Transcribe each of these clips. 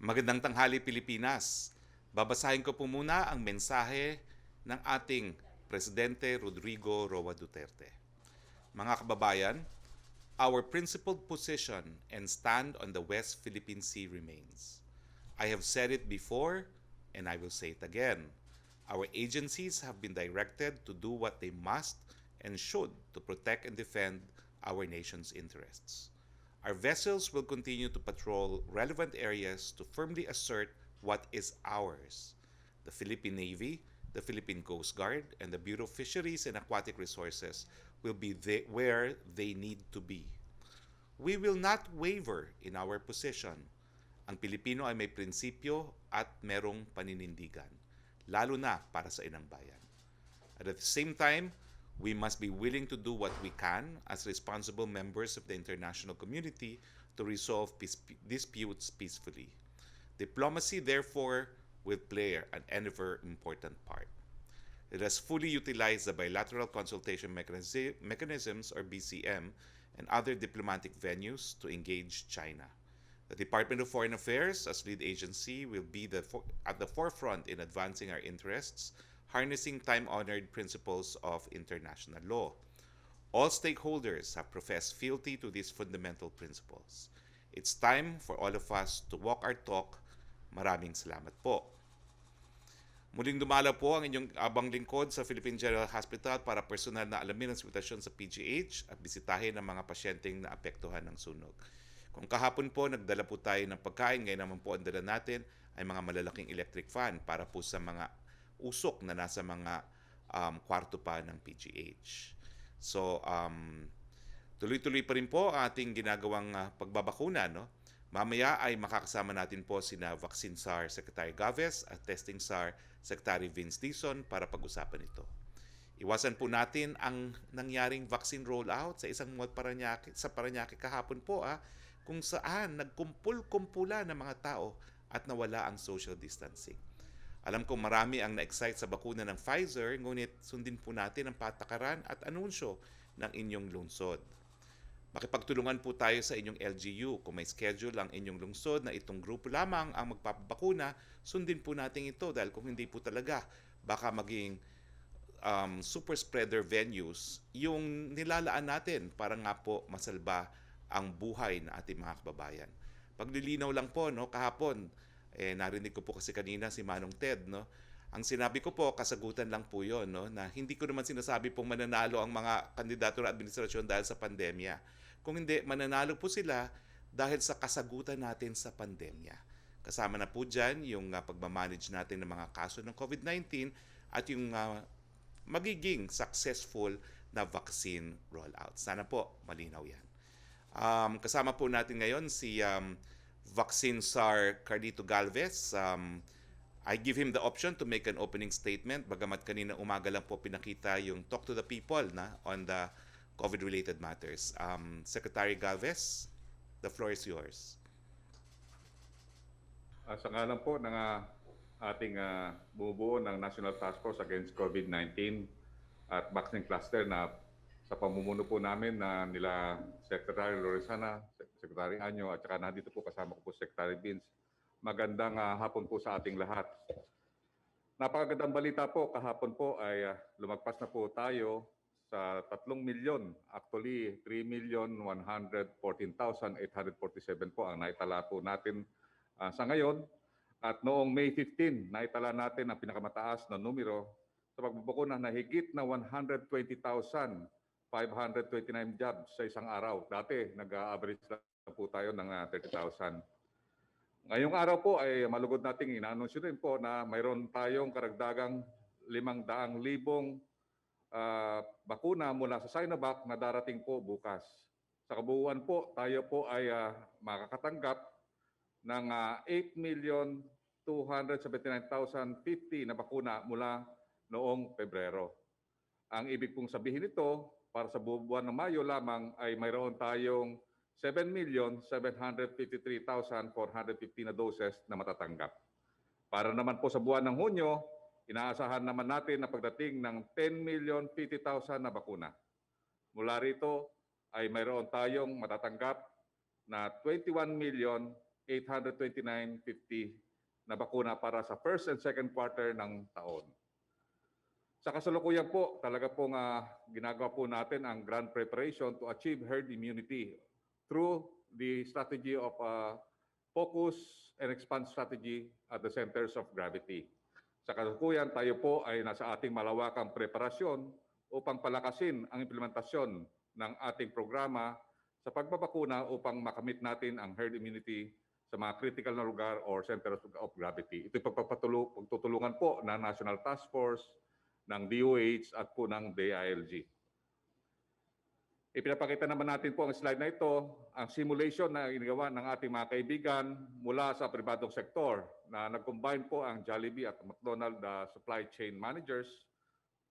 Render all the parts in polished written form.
Magandang tanghali Pilipinas. Babasahin ko po muna ang mensahe ng ating Presidente Rodrigo Roa Duterte. Mga kababayan, our principled position and stand on the West Philippine Sea remains. I have said it before and I will say it again. Our agencies have been directed to do what they must and should to protect and defend our nation's interests. Our vessels will continue to patrol relevant areas to firmly assert what is ours. The Philippine Navy, the Philippine Coast Guard, and the Bureau of Fisheries and Aquatic Resources will be where they need to be. We will not waver in our position. Ang Pilipino ay may prinsipyo at merong paninindigan, lalo na para sa inang bayan. At the same time, we must be willing to do what we can as responsible members of the international community to resolve disputes peacefully. Diplomacy, therefore, will play an ever important part. Let us fully utilize the bilateral consultation mechanisms, or BCM, and other diplomatic venues to engage China. The Department of Foreign Affairs, as lead agency, will be at the forefront in advancing our interests, harnessing time-honored principles of international law. All stakeholders have professed fealty to these fundamental principles. It's time for all of us to walk our talk. Maraming salamat po. Muling dumala po ang inyong abang lingkod sa Philippine General Hospital para personal na alamin ang sitwasyon sa PGH at bisitahin ang mga pasyenteng naapektuhan ng sunog. Kung kahapon po nagdala po tayo ng pagkain, ngayon naman po ang dala natin ay mga malalaking electric fan para po sa mga usok na nasa mga kwarto pa ng PGH. So, tuloy-tuloy pa rin po ang ating ginagawang pagbabakuna. No? Mamaya ay makakasama natin po sina Vaccine SAR Secretary Gaves at Testing SAR Secretary Vince Dizon para pag-usapan ito. Iwasan po natin ang nangyaring vaccine rollout sa isang mall sa Parañaque kahapon po kung saan nagkumpul-kumpula ng mga tao at nawala ang social distancing. Alam ko marami ang na-excite sa bakuna ng Pfizer, ngunit sundin po natin ang patakaran at anunsyo ng inyong lungsod. Makipagtulungan po tayo sa inyong LGU. Kung may schedule ang inyong lungsod na itong grupo lamang ang magpapabakuna, sundin po natin ito dahil kung hindi po talaga, baka maging super spreader venues yung nilalaan natin para nga po masalba ang buhay ng ating mga kababayan. Paglilinaw lang po, no, kahapon, narinig ko po kasi kanina si Manong Ted, no? Ang sinabi ko po, kasagutan lang po yun, no? Na hindi ko naman sinasabi pong mananalo ang mga kandidato ng administrasyon dahil sa pandemya. Kung hindi, mananalo po sila dahil sa kasagutan natin sa pandemya. Kasama na po dyan yung pagmamanage natin ng mga kaso ng COVID-19 at yung magiging successful na vaccine rollout. Sana po malinaw yan. Kasama po natin ngayon si Vaccine SAR Carlito Galvez. I give him the option to make an opening statement, bagamat kanina umaga lang po pinakita yung talk to the people na on the COVID-related matters. Secretary Galvez, the floor is yours. Sa ngalan po ng ating bumubuo ng National Task Force Against COVID-19 at Vaccine Cluster na sa pamumuno po namin na nila Secretary Lorenzana, Secretary Anyo at saka nandito po kasama ko po Secretary Vince. Magandang hapon po sa ating lahat. Napakagandang balita po, kahapon po ay lumagpas na po tayo sa 3 milyon. Actually, 3,114,847 po ang naitala po natin sa ngayon. At noong May 15, naitala natin ang pinakamataas na numero sa pagbubukuna na higit na 120,529 jobs sa isang araw. Dati, nag-average lang po tayo ng 30,000. Ngayong araw po ay malugod nating inaanunsyo din po na mayroon tayong karagdagang 500,000 bakuna mula sa Sinovac na darating po bukas. Sa kabuuan po, tayo po ay makakatanggap ng 8,279,050 na bakuna mula noong Pebrero. Ang ibig pong sabihin nito, para sa buwan ng Mayo lamang ay mayroon tayong 7,753,450 na doses na matatanggap. Para naman po sa buwan ng Hunyo, inaasahan naman natin na pagdating ng 10,050,000 na bakuna. Mula rito ay mayroon tayong matatanggap na 829.50 na bakuna para sa first and second quarter ng taon. Sa kasalukuyan po, talaga pong ginagawa po natin ang grand preparation to achieve herd immunity through the strategy of focus and expand strategy at the centers of gravity. Sa kasalukuyan, tayo po ay nasa ating malawakang preparasyon upang palakasin ang implementasyon ng ating programa sa pagbabakuna upang makamit natin ang herd immunity sa mga critical na lugar or centers of gravity. Ito'y pagtutulungan po ng National Task Force, ng DOH at po ng DILG. Ipinapakita naman natin po ang slide na ito, ang simulation na ginagawa ng ating mga kaibigan mula sa pribadong sektor na nag-combine po ang Jollibee at McDonald's supply chain managers.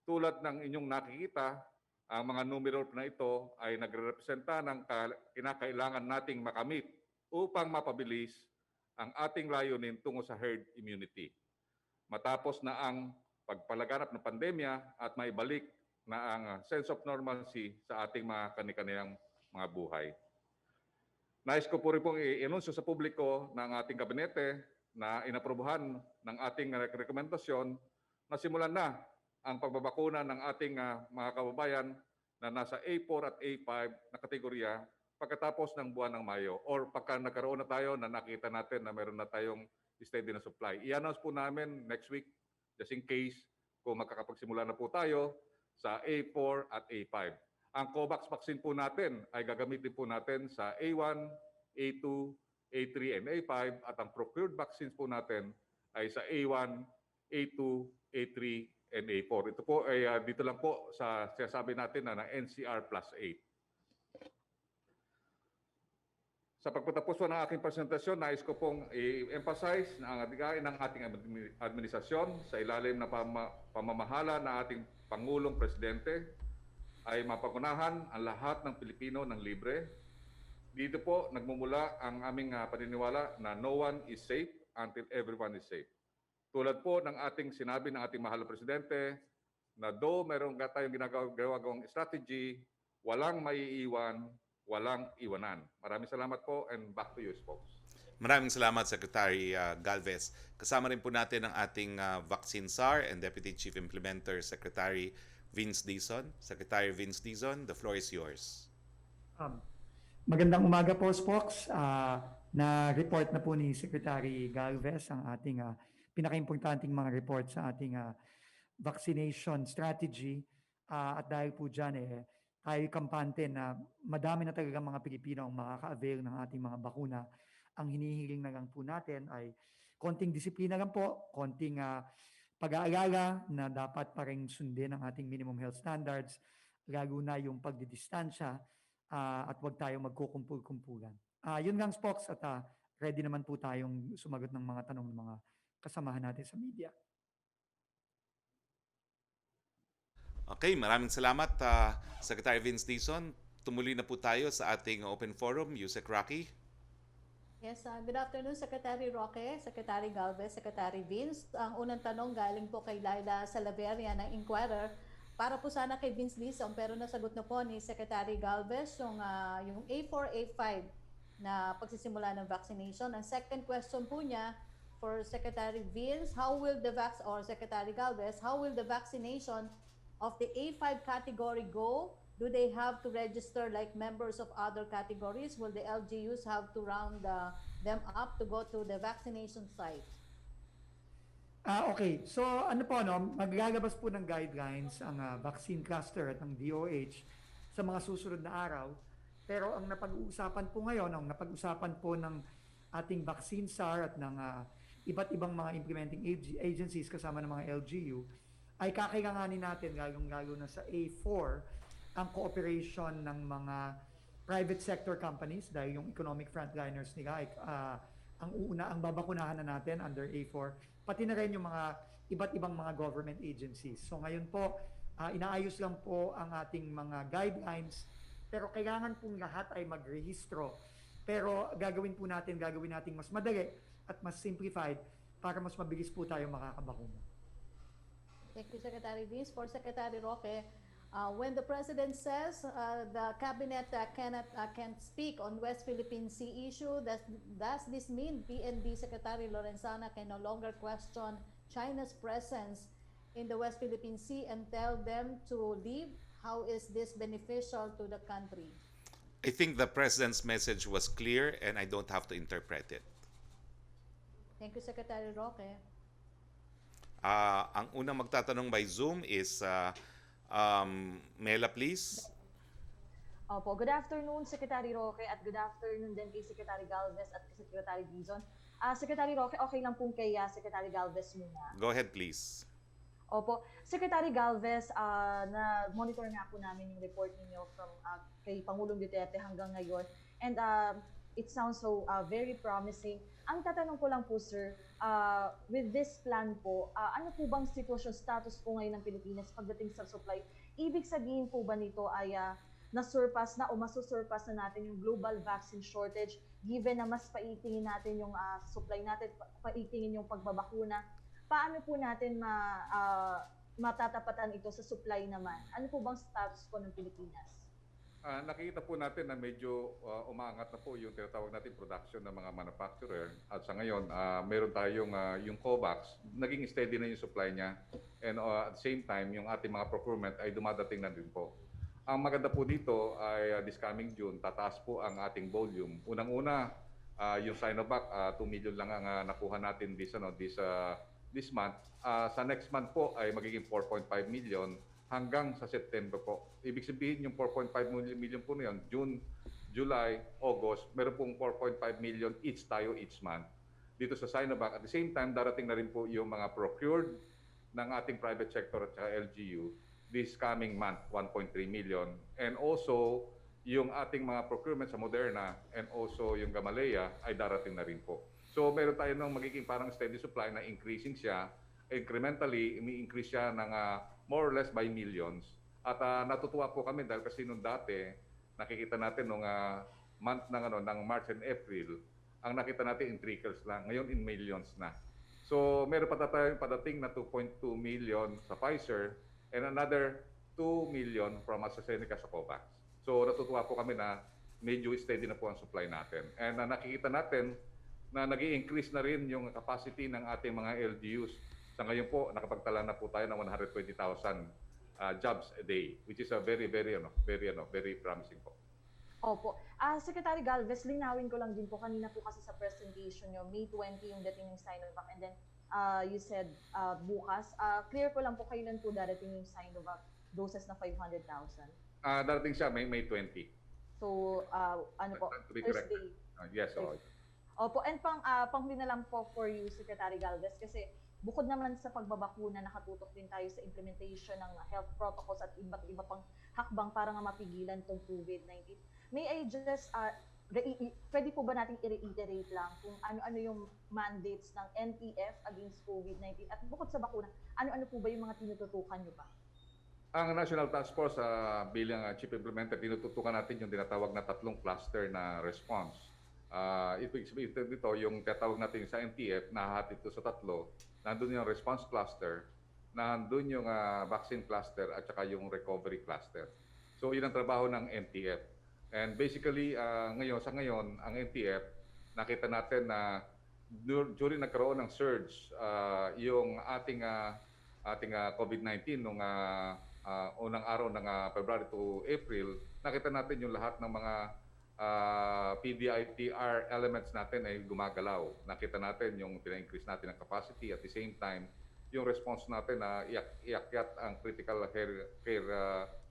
Tulad ng inyong nakikita, ang mga numero na ito ay nagrepresenta ng kinakailangan nating makamit upang mapabilis ang ating layunin tungo sa herd immunity. Matapos na ang pagpalaganap ng pandemya at maibalik na ang sense of normalcy sa ating mga kani-kanilang mga buhay. Nais ko po rin pong i-anunsyo sa publiko ng ating kabinete na inaprobahan ng ating rekomendasyon na simulan na ang pagbabakuna ng ating mga kababayan na nasa A4 at A5 na kategorya pagkatapos ng buwan ng Mayo or pagka nagkaroon na tayo na nakita natin na meron na tayong steady na supply. I-announce po namin next week just in case kung makakapagsimula na po tayo sa A4 at A5. Ang COVAX vaccine po natin ay gagamitin po natin sa A1, A2, A3, and A5 at ang procured vaccines po natin ay sa A1, A2, A3, and A4. Ito po ay dito lang po sa sinasabi natin na NCR plus 8. Sa pagpatapos ng aking presentasyon, nais ko pong i-emphasize na ang adigain ng ating administrasyon sa ilalim na pamamahala ng ating Pangulong Presidente ay mapagunahan ang lahat ng Pilipino ng libre. Dito po nagmumula ang aming paniniwala na no one is safe until everyone is safe. Tulad po ng ating sinabi ng ating mahal na Presidente na though meron tayong ginagawang strategy, walang maiiwan, walang iwanan. Maraming salamat po and back to you, Spokes. Maraming salamat, Secretary Galvez. Kasama rin po natin ang ating Vaccine SAR and Deputy Chief Implementer, Secretary Vince Dizon. Secretary Vince Dizon, the floor is yours. Magandang umaga po, Spokes. Na-report na po ni Secretary Galvez ang ating pinaka-importanting mga report sa ating vaccination strategy. At dahil po dyan, tayo kampante na madami na talaga mga Pilipino ang makaka-avail ng ating mga bakuna. Ang hinihiling na lang po natin ay konting disiplina lang po, konting pag-aalala na dapat pa rin sundin ang ating minimum health standards, lalo na yung pagdidistansya at huwag tayong magkukumpul-kumpulan. Yun lang, Spokes, at ready naman po tayong sumagot ng mga tanong ng mga kasamahan natin sa media. Okay, maraming salamat, Secretary Vince Dizon. Tumuloy na po tayo sa ating open forum. Yusek Roque. Yes, good afternoon, Secretary Roque, Secretary Galvez, Secretary Vince. Ang unang tanong galing po kay Laila Salaveria ng Inquirer. Para po sana kay Vince Dizon, pero nasagot na po ni Secretary Galvez yung A4, A5 na pagsisimula ng vaccination. Ang second question po niya for Secretary Vince, Secretary Galvez, how will the vaccination of the A5 category go? Do they have to register like members of other categories? Will the LGUs have to round them up to go to the vaccination site? Okay, so maglalabas po ng guidelines ang vaccine cluster at ng DOH sa mga susunod na araw. Pero ang napag-uusapan po ngayon, ang napag-usapan po ng ating vaccine SAR at ng iba't ibang mga implementing agencies kasama ng mga LGU ay kakailanganin natin, lalong-lalo na sa A4, ang cooperation ng mga private sector companies dahil yung economic frontliners nila ay ang babakunahan na natin under A4, pati na rin yung mga iba't ibang mga government agencies. So ngayon po, inaayos lang po ang ating mga guidelines, pero kailangan pong lahat ay magrehistro. Pero gagawin natin mas madali at mas simplified para mas mabilis po tayo makakabakuna. Thank you, Secretary Vince. For Secretary Roque, When the President says the Cabinet can't speak on West Philippine Sea issue, does this mean PNP Secretary Lorenzana can no longer question China's presence in the West Philippine Sea and tell them to leave? How is this beneficial to the country? I think the President's message was clear and I don't have to interpret it. Thank you, Secretary Roque. Ang unang magtatanong by Zoom is Mela, please. Opo, good afternoon Secretary Roque at good afternoon din kay Secretary Galvez at kay Secretary Dizon. Secretary Roque, okay lang pong kay Secretary Galvez muna. Go ahead, please. Opo, Secretary Galvez, na-monitor nga po namin yung report ninyo from kay Pangulong Duterte hanggang ngayon. And it sounds so very promising. Ang tatanong ko lang po, sir, with this plan po, ano po bang sitwasyon, status po ngayon ng Pilipinas pagdating sa supply? Ibig sabihin po ba nito ay na-surpass na o masusurpass na natin yung global vaccine shortage given na mas paitingin natin yung supply natin, paitingin yung pagbabakuna? Paano po natin matatapatan ito sa supply naman? Ano po bang status po ng Pilipinas? Nakikita po natin na medyo umaangat na po yung tinatawag natin production ng mga manufacturer. At sa ngayon, meron tayong yung COVAX, naging steady na yung supply niya. And at the same time, yung ating mga procurement ay dumadating na din po. Ang maganda po dito ay this coming June, tataas po ang ating volume. Unang-una, yung Sinovac, 2 million lang ang nakuha natin this month. Sa next month po ay magiging 4.5 million hanggang sa September po. Ibig sabihin yung 4.5 million po na yun, June, July, August, meron pong 4.5 million each tayo each month dito sa Sinovac. At the same time, darating na rin po yung mga procured ng ating private sector at saka LGU this coming month, 1.3 million. And also, yung ating mga procurement sa Moderna and also yung Gamaleya ay darating na rin po. So meron tayo ng magiging parang steady supply na increasing siya. Incrementally, umi-increase siya ng more or less by millions. At natutuwa po kami dahil kasi nung dati, nakikita natin nung month ng March and April, ang nakita natin in trickles lang. Ngayon in millions na. So meron pa tayong padating na 2.2 million sa Pfizer and another 2 million from AstraZeneca sa COVAX. So natutuwa po kami na medyo steady na po ang supply natin. And nakikita natin na nag-i-increase na rin yung capacity ng ating mga LGUs. Sa ngayon po, nakapagtala na po tayo ng 120,000 jobs a day, which is a very promising po. Opo. Secretary Galvez, linawin ko lang din po, kanina po kasi sa presentation nyo, May 20 yung dating ng Sinovac and then you said bukas. Clear ko lang po, kailan po darating yung Sinovac doses na 500,000? Darating siya May 20. So, ano po, Thursday? Yes, okay. Opo, and panghuli na lang po for you, Secretary Galvez, kasi bukod naman sa pagbabakuna, nakatutok din tayo sa implementation ng health protocols at iba't iba pang hakbang para nga mapigilan itong COVID-19. May I just, pwede po ba natin i-reiterate lang kung ano-ano yung mandates ng NTF against COVID-19? At bukod sa bakuna, ano-ano po ba yung mga tinututukan nyo ba? Ang National Task Force bilang chief implementer, tinututukan natin yung tinatawag na 3 cluster na response. Ito dito, yung tinatawag natin sa NTF, nahahati ito sa 3. Nandun yung response cluster, nandun yung vaccine cluster, at saka yung recovery cluster. So, yun ang trabaho ng NTF. And basically, sa ngayon, ang NTF, nakita natin na during nagkaroon ng surge, yung ating COVID-19 nung unang araw ng February to April, nakita natin yung lahat ng mga PDITR elements natin ay gumagalaw. Nakita natin yung pina-increase natin ng capacity at the same time, yung response natin na iakyat ang critical care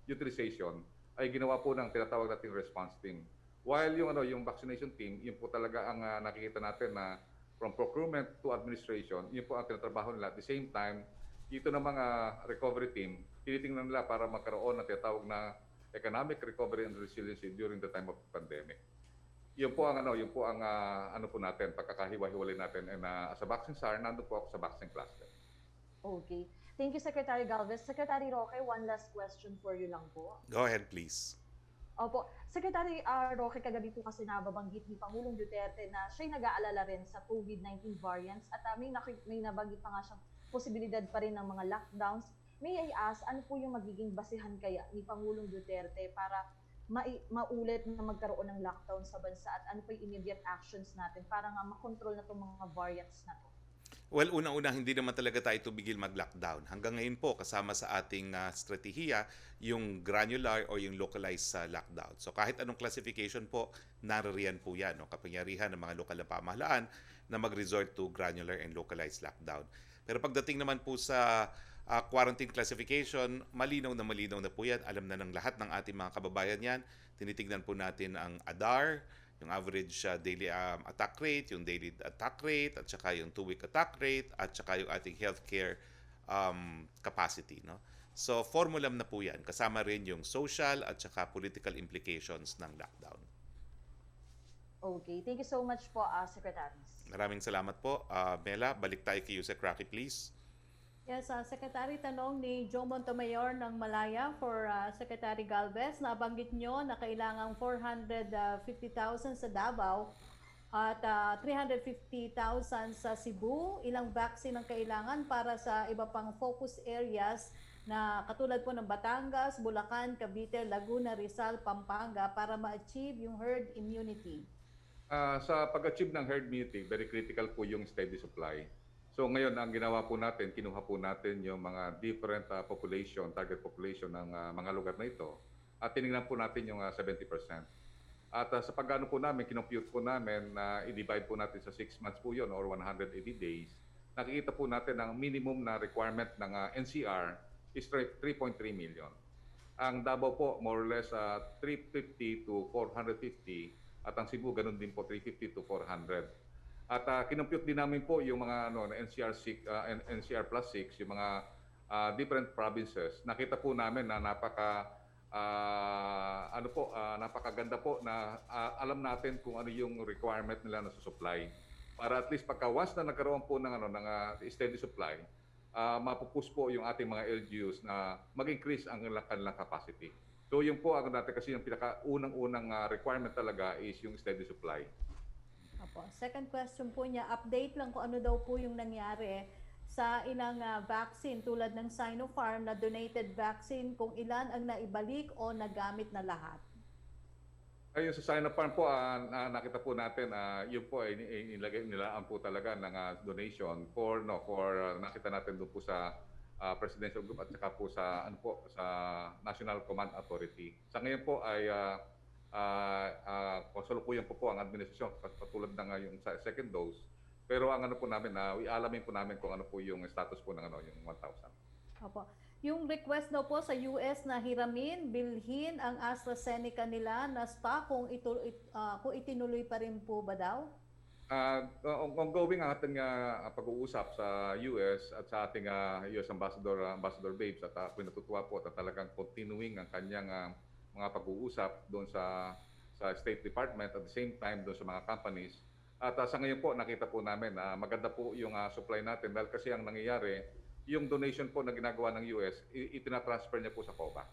utilization ay ginawa po ng tinatawag nating response team. While yung vaccination team, yun po talaga ang nakikita natin na from procurement to administration, yun po ang tinatrabaho nila. At the same time, dito ng mga recovery team, tinitingnan nila para magkaroon ng tinatawag na economic recovery and resiliency during the time of the pandemic. Yun po ang ano po natin, pagkakahiwa-hiwalay natin. And as a vaccine SAR, nandun po ako sa vaccine cluster. Okay. Thank you, Secretary Galvez. Secretary Roque, one last question for you lang po. Go ahead, please. Opo. Secretary Roque, kagabi po kasi nababanggit ni Pangulong Duterte na siya'y nag-aalala rin sa COVID-19 variants at may nabanggit pa nga siyang posibilidad pa rin ng mga lockdowns. may I ask, ano po yung magiging basihan kaya ni Pangulong Duterte para maulit na magkaroon ng lockdown sa bansa at ano po yung immediate actions natin para nga makontrol na itong mga variants na to? Well, unang-una, hindi naman talaga tayo tumigil mag-lockdown. Hanggang ngayon po, kasama sa ating strategiya, yung granular o yung localized lockdown. So kahit anong classification po, naririyan po yan. No? Kapangyarihan ng mga lokal na pamahalaan na mag-resort to granular and localized lockdown. Pero pagdating naman po sa quarantine classification, malinaw na po yan. Alam na ng lahat ng ating mga kababayan yan. Tinitignan po natin ang ADAR, yung average daily attack rate, yung daily attack rate, at saka yung 2-week attack rate, at saka yung ating healthcare capacity. No? So, formulam na po yan. Kasama rin yung social at saka political implications ng lockdown. Okay, thank you so much po, Secretaries. Maraming salamat po. Mela, balik tayo kay Yusek Roque, please. Yes, Secretary, tanong ni Joe Montemayor ng Malaya for Secretary Galvez. Nabanggit nyo na kailangang 450,000 sa Davao at 350,000 sa Cebu. Ilang vaccine ang kailangan para sa iba pang focus areas na katulad po ng Batangas, Bulacan, Cavite, Laguna, Rizal, Pampanga para ma-achieve yung herd immunity? Sa pag-achieve ng herd immunity, very critical po yung steady supply. So ngayon, ang ginawa po natin, kinuha po natin yung mga different target population ng mga lugar na ito at tinignan po natin yung 70%. At sa pagano po namin, kinompute po namin na i-divide po natin sa 6 months po yun or 180 days, nakikita po natin ang minimum na requirement ng NCR is 3.3 million. Ang Davao po, more or less 350 to 450 at ang Cebu, ganun din po, 350 to 400. At kinompute din namin po yung mga NCR plus 6, yung mga different provinces. Nakita po namin na napakaganda po na alam natin kung ano yung requirement nila na sa supply. Para at least pagka once na nagkaroon po ng steady supply, mapupush po yung ating mga LGUs na mag-increase ang kanilang capacity. So yun po ang natin kasi yung pinaka-unang requirement talaga is yung steady supply. Opo. Second question po niya, update lang kung ano daw po yung nangyari sa ilang vaccine tulad ng Sinopharm na donated vaccine, kung ilan ang naibalik o nagamit na lahat. Ayun sa Sinopharm po, nakita po natin, yun po ay nilaan po talaga ng donation for nakita natin doon po sa presidential group at saka po sa National Command Authority. Sa ngayon po ay kasalukuyan po ang administrasyon patulad ng yung second dose. Pero ang po namin ialamin po namin kung ano po yung status po ng yung 1,000. Opo. Yung request daw po sa US na hiramin, bilhin ang AstraZeneca nila na stock kung itinuloy pa rin po ba daw? Ongoing ang ating pag-uusap sa US at sa ating US Ambassador Babes at ako natutuwa po at talagang continuing ang kanyang mga pag-uusap doon sa State Department at the same time doon sa mga companies. At sa ngayon po, nakita po namin na maganda po yung supply natin dahil kasi ang nangyayari, yung donation po na ginagawa ng US, itinatransfer niya po sa COVAX.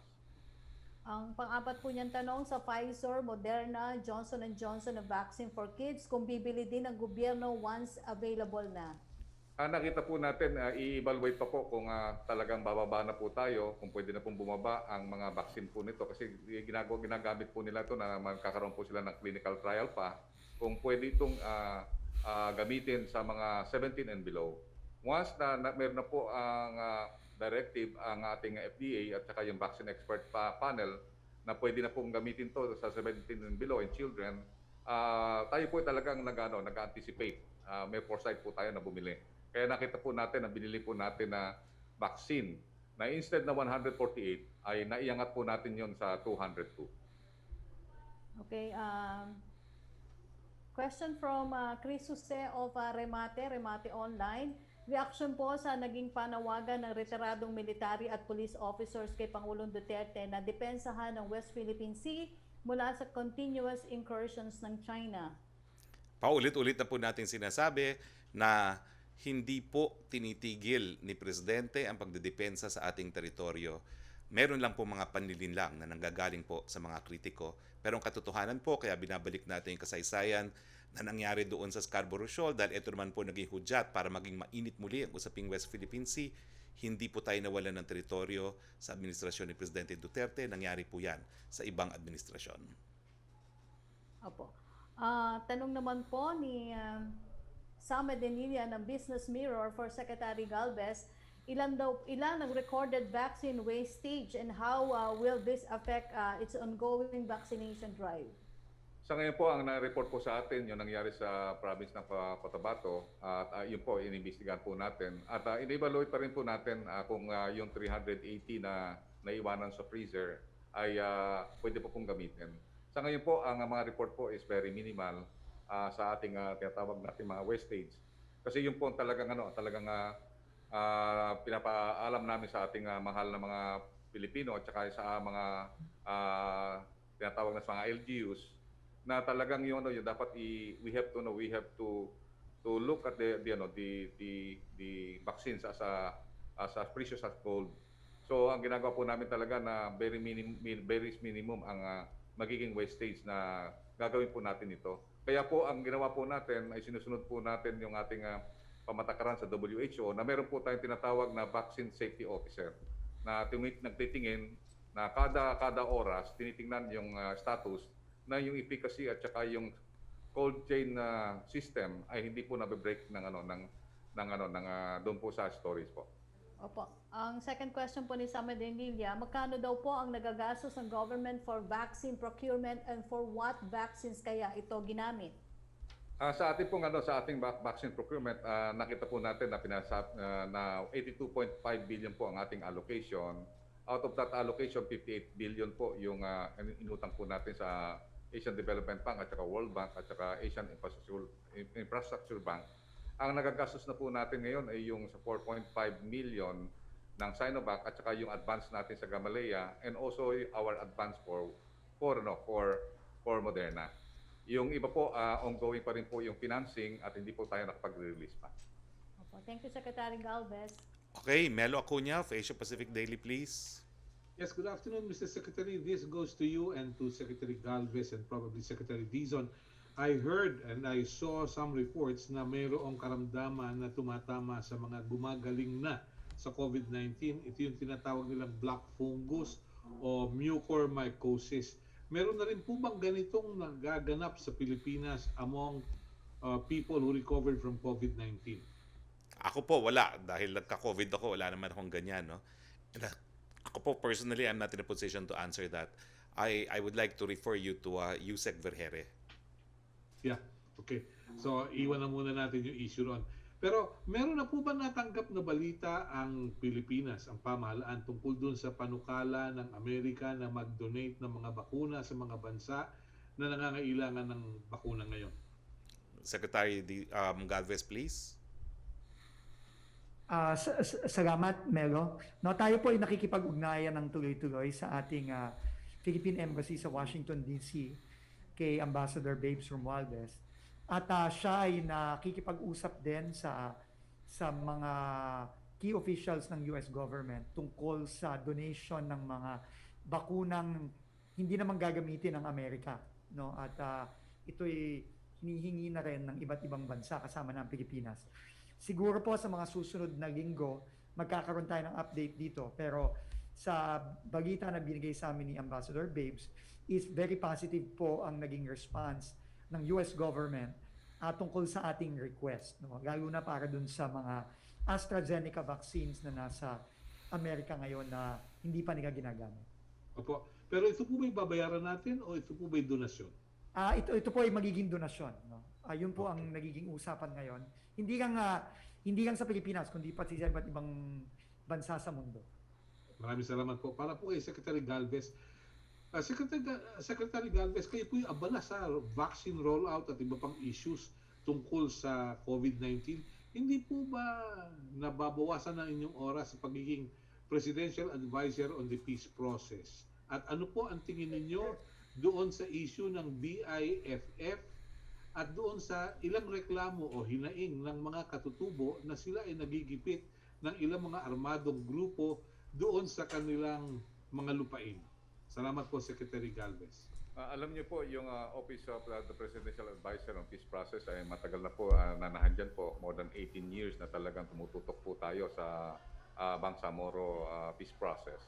Ang pang-apat po niyang tanong sa Pfizer, Moderna, Johnson & Johnson na vaccine for kids, kung bibili din ng gobyerno once available na. Nakita po natin, i-evaluate pa po kung talagang bababa na po tayo, kung pwede na pong bumaba ang mga vaccine po nito. Kasi ginagamit po nila ito na magkakaroon po sila ng clinical trial pa, kung pwede itong gamitin sa mga 17 and below. Once na meron na po ang directive ang ating FDA at saka yung vaccine expert panel na pwede na pong gamitin to sa 17 and below and children, tayo po talagang nag-anticipate. May foresight po tayo na bumili. Kaya nakita po natin na binili po natin na vaccine na instead na 148 ay naiangat po natin yon sa 202. Okay. Question from Chris Jose of Remate Online. Reaction po sa naging panawagan ng retiradong military at police officers kay Pangulong Duterte na depensahan ng West Philippine Sea mula sa continuous incursions ng China. Paulit-ulit na po natin sinasabi na hindi po tinitigil ni Presidente ang pagdedepensa sa ating teritoryo. Meron lang po mga panlilinlang na nanggagaling po sa mga kritiko. Pero ang katotohanan po, kaya binabalik natin yung kasaysayan na nangyari doon sa Scarborough Shoal dahil ito naman po naging hudyat para maging mainit muli ang usaping West Philippine Sea. Hindi po tayo nawalan ng teritoryo sa administrasyon ni Presidente Duterte. Nangyari po yan sa ibang administrasyon. Opo. Tanong naman po ni Sama Denilla ng Business Mirror for Secretary Galvez, ilan ang recorded vaccine wastage and how will this affect its ongoing vaccination drive? Sa ngayon po, ang na-report po sa atin, yung nangyari sa province ng Cotabato, at yun po, inimbestigahan po natin. At in-evaluate pa rin po natin kung yung 380 na naiwanan sa freezer ay pwede po pong gamitin. Sa ngayon po, ang mga report po is very minimal sa ating tinatawag natin mga wastage. Kasi yun po talagang pinapaalam namin sa ating mahal na mga Pilipino at saka sa mga tinatawag na sa mga LGUs na talagang yung dapat we have to look at the vaccines as precious as gold. So ang ginagawa po namin talaga na very minimum ang magiging wastage na gagawin po natin ito. Kaya po ang ginawa po natin ay sinusunod po natin yung ating pamatakaran sa WHO na meron po tayong tinatawag na Vaccine Safety Officer na nagtitingin na kada oras tinitingnan yung status na yung efficacy at saka yung cold chain system ay hindi po nabe-break doon po sa storage po. Opo. Ang second question po ni Sama Denilla, magkano daw po ang nagagastos ng government for vaccine procurement and for what vaccines kaya ito ginamit? Sa ating pong sa ating vaccine procurement, nakita po natin na na 82.5 billion po ang ating allocation. Out of that allocation, 58 billion po yung inutang po natin sa Asian Development Bank at saka World Bank at saka Asian Infrastructure Bank. Ang nagagastos na po natin ngayon ay yung sa 4.5 million ng Sinovac at saka yung advance natin sa Gamaleya and also our advance for Moderna. Yung iba po, ongoing pa rin po yung financing at hindi po tayo nakapag-release pa. Opo. Thank you, Secretary Galvez. Okay, Melo Acuña of Asia Pacific Daily, please. Yes, good afternoon, Mr. Secretary. This goes to you and to Secretary Galvez and probably Secretary Dizon. I heard and I saw some reports na mayroong karamdaman na tumatama sa mga gumagaling na sa COVID-19. Ito yung tinatawag nilang black fungus o mucormycosis. Meron na rin po bang ganitong nagaganap sa Pilipinas among people who recovered from COVID-19? Ako po, wala. Dahil nagka-COVID ako, wala naman akong ganyan. No? And, ako po, personally, I'm not in a position to answer that. I would like to refer you to Yusek Vergere. Yeah, okay. So, iwan na muna natin yung issue ron. Pero, meron na po ba natanggap na balita ang Pilipinas, ang pamahalaan, tungkol dun sa panukala ng Amerika na mag-donate ng mga bakuna sa mga bansa na nangangailangan ng bakuna ngayon? Secretary Galvez, please. Salamat, Melo. No, tayo po ay nakikipag-ugnayan ng tuloy-tuloy sa ating Philippine Embassy sa Washington, D.C. kay Ambassador Babes Romualdez. At siya ay nakikipag-usap din sa mga key officials ng US government tungkol sa donation ng mga bakunang hindi naman gagamitin ng Amerika. No? At ito'y hinihingi na rin ng iba't ibang bansa kasama ng Pilipinas. Siguro po sa mga susunod na linggo, magkakaroon tayo ng update dito. Pero sa balita na binigay sa amin ni Ambassador Babes, is very positive po ang naging response ng US government tungkol sa ating request. No? Lalo na para dun sa mga AstraZeneca vaccines na nasa Amerika ngayon na hindi pa nila ginagamit. Opo. Pero ito po ba'y babayaran natin o ito po ba'y donasyon? Ito po ay magiging donasyon. No? Yun po ang nagiging usapan ngayon. Hindi lang sa Pilipinas, kundi pati sa iba't ibang bansa sa mundo. Maraming salamat po. Para po kay Secretary Galvez. Secretary Galvez, kayo po yung abala sa vaccine rollout at iba pang issues tungkol sa COVID-19. Hindi po ba nababawasan ang inyong oras sa pagiging Presidential Advisor on the Peace Process? At ano po ang tingin ninyo doon sa issue ng BIFF at doon sa ilang reklamo o hinaing ng mga katutubo na sila ay nagigipit ng ilang mga armadong grupo doon sa kanilang mga lupain? Salamat po, Secretary Galvez. Alam niyo po, yung Office of the Presidential Advisor on Peace Process ay matagal na po, nanahan dyan po, more than 18 years na talagang tumututok po tayo sa Bangsamoro peace process.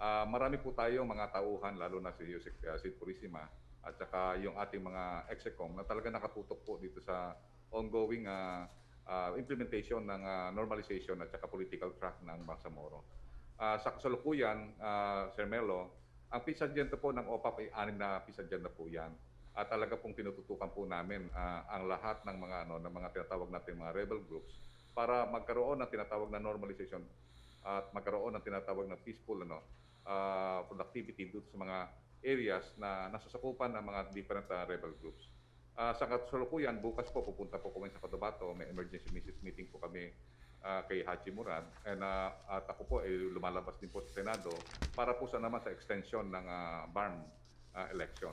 Marami po tayong mga tauhan, lalo na si Yusek Sid Purisima at saka yung ating mga execom na talaga nakatutok po dito sa ongoing implementation ng normalization at saka political track ng Bangsamoro. Sa kasalukuyan, Sir Melo, ang peace agenda po ng OPAP ay 6 na peace agenda po yan. At talaga pong tinututukan po namin ang lahat ng mga ng mga tinatawag natin mga rebel groups para magkaroon ng tinatawag na normalization at magkaroon ng tinatawag na peaceful productivity dito sa mga areas na nasasakupan ng mga different rebel groups. Sa kasalukuyan, bukas po pupunta po kami sa Cotabato, may emergency meeting po kami kay Haji Murad at ako po ay lumalabas din po sa Senado para po naman sa extension ng BARM election.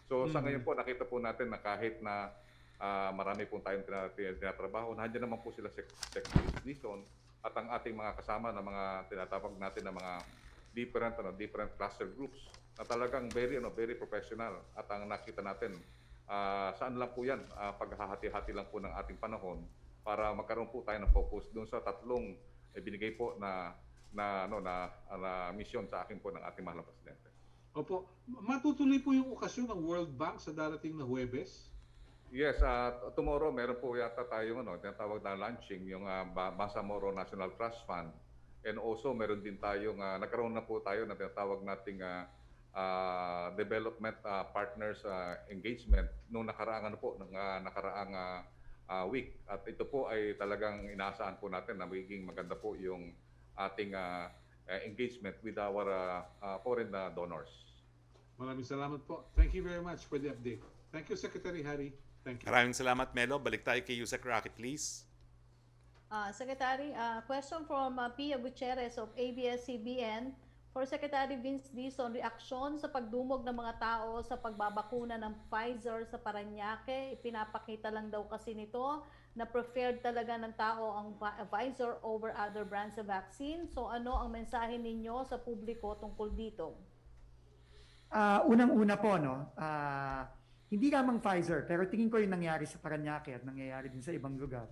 So sa ngayon po nakita po natin na kahit na marami po tayong tinatrabaho, nandiyan naman po sila Secretary Dizon at ang ating mga kasama na mga tinatawag natin na mga different cluster groups na talagang very professional at ang nakita natin saan lang po yan paghahati-hati lang po ng ating panahon para magkaroon po tayo ng focus doon sa tatlong binigay po na mission sa akin po ng ating mahal na presidente. Opo, matutuloy po yung okasyon ng World Bank sa darating na Huwebes? Yes, tomorrow meron po yata tayong tinatawag na launching yung Bangsamoro National Trust Fund. And also meron din tayong nagkaroon na po tayo na tinatawag nating development partners engagement nung nakaraang week. At ito po ay talagang inaasahan po natin na magiging maganda po yung ating engagement with our foreign donors. Maraming salamat po. Thank you very much for the update. Thank you, Secretary Harry. Thank you. Maraming salamat, Melo. Balik tayo kay Yusek Roque, please. Secretary, question from Pia Gutierrez of ABS-CBN. For Secretary Vince Dizon, reaksyon sa pagdumog ng mga tao sa pagbabakuna ng Pfizer sa Parañaque. Ipinapakita lang daw kasi nito na preferred talaga ng tao ang Pfizer over other brands of vaccine. So ano ang mensahe ninyo sa publiko tungkol dito? Unang-una po, hindi lamang Pfizer, pero tingin ko yung nangyari sa Parañaque at nangyayari din sa ibang lugar,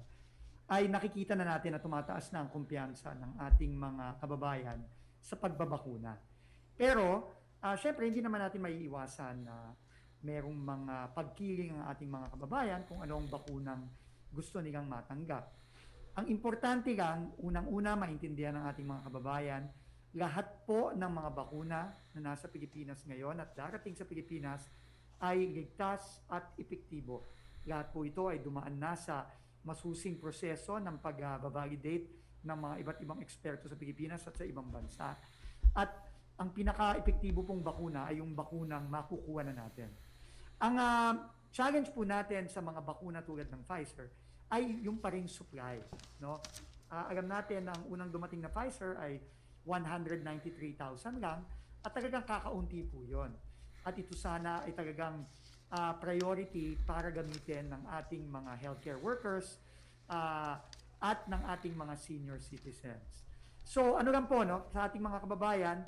ay nakikita na natin na tumataas na ang kumpiyansa ng ating mga kababayan sa pagbabakuna. Pero, syempre, hindi naman natin maiiwasan na merong mga pagkiling ang ating mga kababayan kung ano ang bakunang gusto nilang matanggap. Ang importante lang, unang-una, maintindihan ng ating mga kababayan, lahat po ng mga bakuna na nasa Pilipinas ngayon at darating sa Pilipinas ay ligtas at epektibo. Lahat po ito ay dumaan na sa masusing proseso ng pag-validate ng mga iba't ibang eksperto sa Pilipinas at sa ibang bansa. At ang pinaka-epektibo pong bakuna ay yung bakunang makukuha na natin. Ang challenge po natin sa mga bakuna tulad ng Pfizer ay yung pa ring supply. Alam natin na ang unang dumating na Pfizer ay 193,000 lang at talagang kakaunti po yun. At ito sana ay talagang priority para gamitin ng ating mga healthcare workers at ng ating mga senior citizens. So ano lang po, sa ating mga kababayan,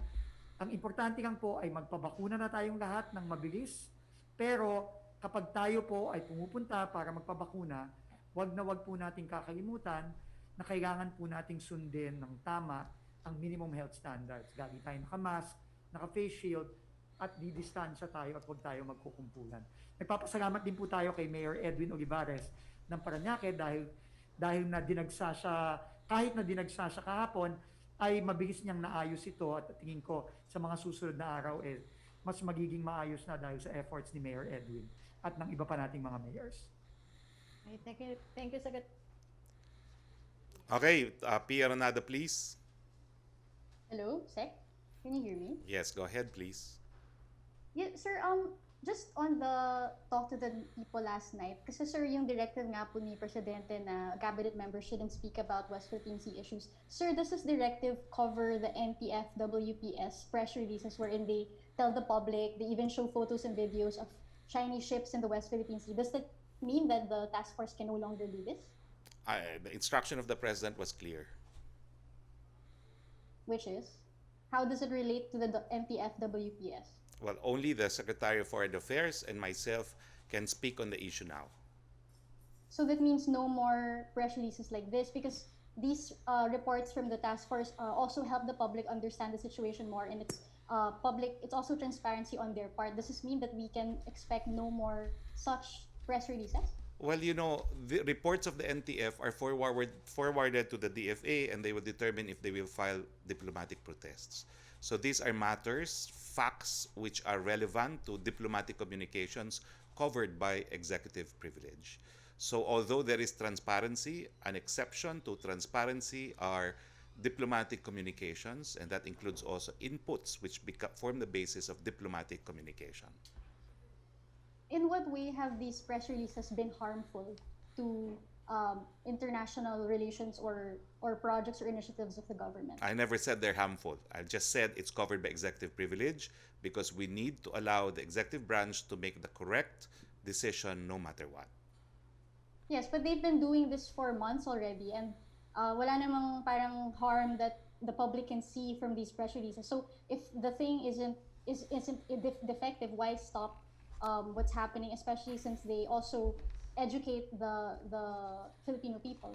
ang importante lang po ay magpabakuna na tayong lahat ng mabilis, pero kapag tayo po ay pumupunta para magpabakuna, wag po nating kakalimutan na kailangan po nating sundin ng tama ang minimum health standards. Lagi tayo nakamask, naka-face shield, at didistansya tayo at huwag tayo magkukumpulan. Nagpapasalamat din po tayo kay Mayor Edwin Olivares ng Parañaque dahil na dinagsa siya, kahit na dinagsa siya kahapon, ay mabilis niyang naayos ito at tingin ko sa mga susunod na araw mas magiging maayos na dahil sa efforts ni Mayor Edwin at ng iba pa nating mga mayors. Okay, thank you, Secretary. Okay, Pia Ronada, please. Hello, Sec? Can you hear me? Yes, go ahead, please. Yeah, sir, just on the talk to the people last night, kasi sir, yung directive nga po ni Presidente na cabinet members shouldn't speak about West Philippine Sea issues. Sir, does this directive cover the NTF WPS press releases wherein they tell the public, they even show photos and videos of Chinese ships in the West Philippine Sea? Does that mean that the task force can no longer do this? The instruction of the President was clear. Which is? How does it relate to the NTF WPS? Well, only the Secretary of Foreign Affairs and myself can speak on the issue now. So that means no more press releases like this, because these reports from the task force also help the public understand the situation more, and it's also transparency on their part. Does this mean that we can expect no more such press releases? Well, the reports of the NTF are forwarded to the DFA, and they will determine if they will file diplomatic protests. So these are matters, facts which are relevant to diplomatic communications covered by executive privilege. So although there is transparency, an exception to transparency are diplomatic communications, and that includes also inputs which form the basis of diplomatic communication. In what way have these press releases been harmful to international relations or projects or initiatives of the government? I never said they're harmful. I just said it's covered by executive privilege because we need to allow the executive branch to make the correct decision no matter what. Yes, but they've been doing this for months already, and wala namang parang harm that the public can see from these press releases. So if the thing isn't defective, why stop what's happening? Especially since they also educate the Filipino people.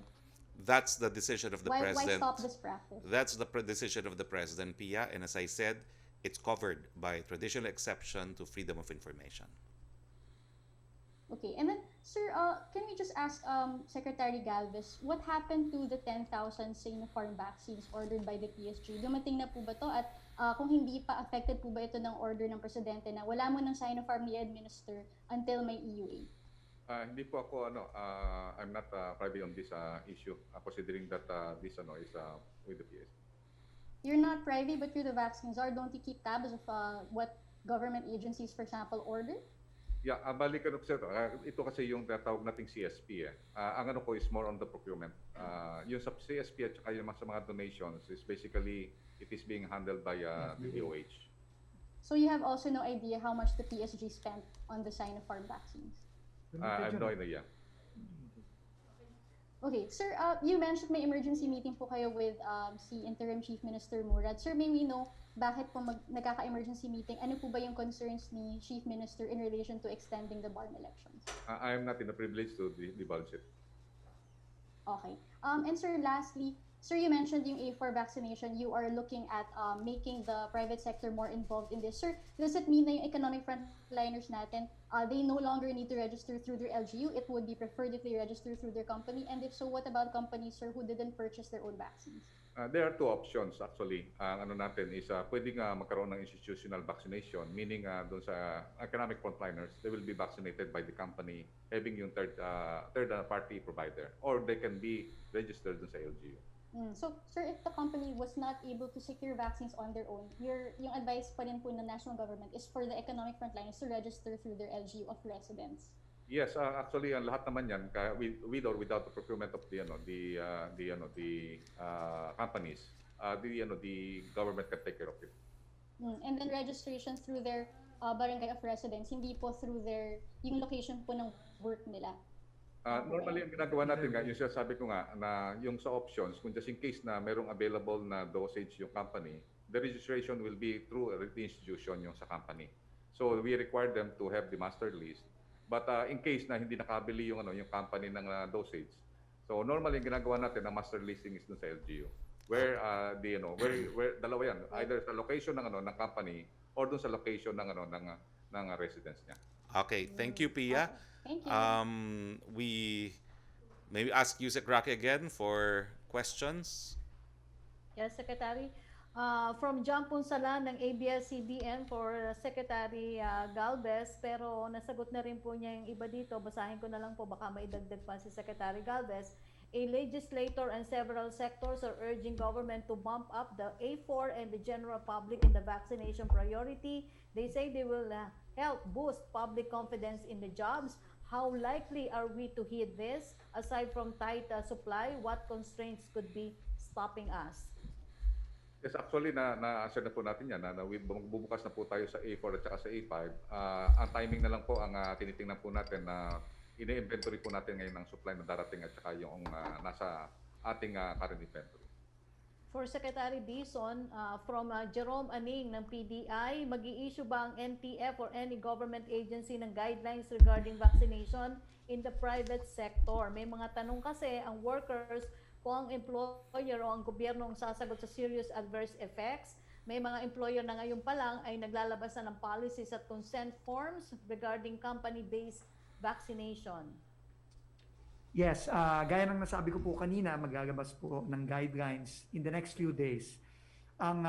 That's the decision of the Why president. stop this practice? That's the decision of the president, Pia. And as I said, it's covered by traditional exception to freedom of information. Okay, and then, sir, can we just ask Secretary Galvez, what happened to the 10,000 Sinopharm vaccines ordered by the PSG? Dumating na po ba to? At kung hindi pa, affected po ba ito ng order ng Presidente na wala mo ng Sinopharm i-administer until may EUA? Hindi po ako I'm not privy on this issue considering that this is with the PSG. You're not privy, but you're the vaccine czar. Don't you keep tabs of what government agencies, for example, order? Yeah, balikan ko sa ito kasi yung tatawag nating CSP ang ano ko is more on the procurement. Yung sa CSP at saka yung sa mga donations is basically it is being handled by the DOH. So you have also no idea how much the PSG spent on the Sinopharm vaccines? I have no idea. Okay, sir, you mentioned may emergency meeting po kayo with si Interim Chief Minister Murad. Sir, may we know bakit po nagkaka-emergency meeting? Ano po ba yung concerns ni Chief Minister in relation to extending the Barm elections? I am not in a privilege to divulge it. Okay. And sir, lastly, sir, you mentioned yung A4 vaccination. You are looking at making the private sector more involved in this. Sir, does it mean na yung economic frontliners natin, they no longer need to register through their LGU? It would be preferred if they register through their company. And if so, what about companies, sir, who didn't purchase their own vaccines? There are two options actually. Ang ano natin is pwedeng magkaroon ng institutional vaccination, meaning doon sa economic frontliners, they will be vaccinated by the company having yung third party provider, or they can be registered doon sa LGU. So, sir, if the company was not able to secure vaccines on their own, yung advice pa rin po ng national government is for the economic frontliners to register through their LGU of residence. Yes, actually, ang lahat naman yan, with or without the procurement of the companies, the government can take care of it. And then registration through their barangay of residence, hindi po through yung location po ng work nila. Normally, yung ginagawa natin nga, yung sinasabi ko nga, na yung sa options, kung just in case na merong available na dosage yung company, the registration will be through the institution yung sa company. So we require them to have the master list. But in case na hindi nakabili yung company ng dosage, so normally yung ginagawa natin na master listing is dun sa LGU, where where dalawa yan, either sa location ng ng company or dun sa location ng residence niya. Okay, thank you, Pia. Thank you. We maybe ask Yusek Roque again for questions. Yes, Secretary. From John Punsalan ng ABS-CBN for Secretary Galvez, pero nasagot na rin po niya yung iba dito. Basahin ko na lang po, baka maidagdag pa si Secretary Galvez. A legislator and several sectors are urging government to bump up the A4 and the general public in the vaccination priority. They say they will help boost public confidence in the jobs. How likely are we to hit this? Aside from tight supply, what constraints could be stopping us? Yes, actually, na-answer na po natin yan. Bubukas na po tayo sa A4 at saka sa A5. Ang timing na lang po ang tinitingnan po natin na ine-inventory po natin ngayon ng supply na darating at saka yung nasa ating current inventory. For Secretary Dizon, from Jerome Aning ng PDI, mag-i-issue ba ang NTF or any government agency ng guidelines regarding vaccination in the private sector? May mga tanong kasi ang workers kung ang employer o ang gobyerno ang sasagot sa serious adverse effects. May mga employer na ngayon pa lang ay naglalabas na ng policies at consent forms regarding company-based vaccination. Yes, gaya ng nasabi ko po kanina, maglalabas po ng guidelines in the next few days ang